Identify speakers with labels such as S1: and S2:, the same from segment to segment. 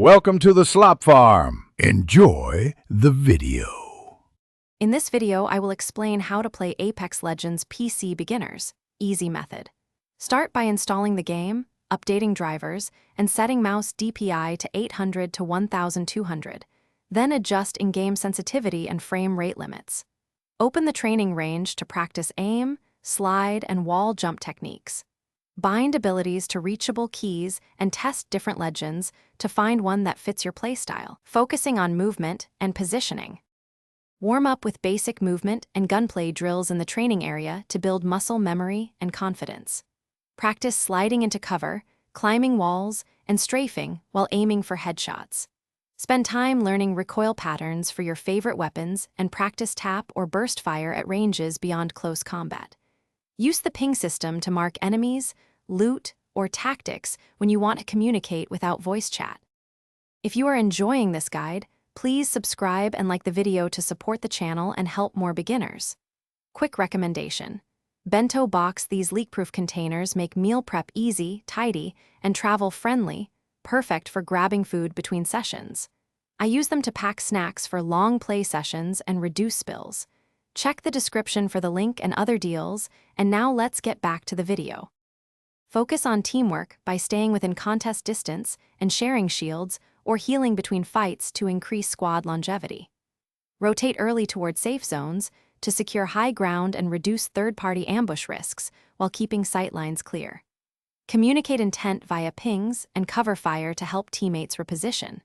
S1: Welcome to the Slop Farm. Enjoy the video.
S2: In this video, I will explain how to play Apex Legends PC Beginners, Easy Method. Start by installing the game, updating drivers, and setting mouse DPI to 800 to 1200. Then adjust in-game sensitivity and frame rate limits. Open the training range to practice aim, slide, and wall jump techniques. Bind abilities to reachable keys and test different legends to find one that fits your playstyle, focusing on movement and positioning. Warm up with basic movement and gunplay drills in the training area to build muscle memory and confidence. Practice sliding into cover, climbing walls, and strafing while aiming for headshots. Spend time learning recoil patterns for your favorite weapons and practice tap or burst fire at ranges beyond close combat. Use the ping system to mark enemies, loot, or tactics when you want to communicate without voice chat. If you are enjoying this guide, please subscribe and like the video to support the channel and help more beginners. Quick recommendation. Bento box. These leak-proof containers make meal prep easy, tidy, and travel-friendly, perfect for grabbing food between sessions. I use them to pack snacks for long play sessions and reduce spills. Check the description for the link and other deals, and now let's get back to the video. Focus on teamwork by staying within contest distance and sharing shields or healing between fights to increase squad longevity. Rotate early toward safe zones to secure high ground and reduce third-party ambush risks while keeping sightlines clear. Communicate intent via pings and cover fire to help teammates reposition.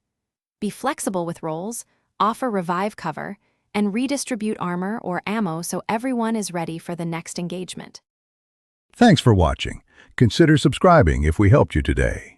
S2: Be flexible with roles, offer revive cover, and redistribute armor or ammo so everyone is ready for the next engagement.
S1: Thanks for watching. Consider subscribing if we helped you today.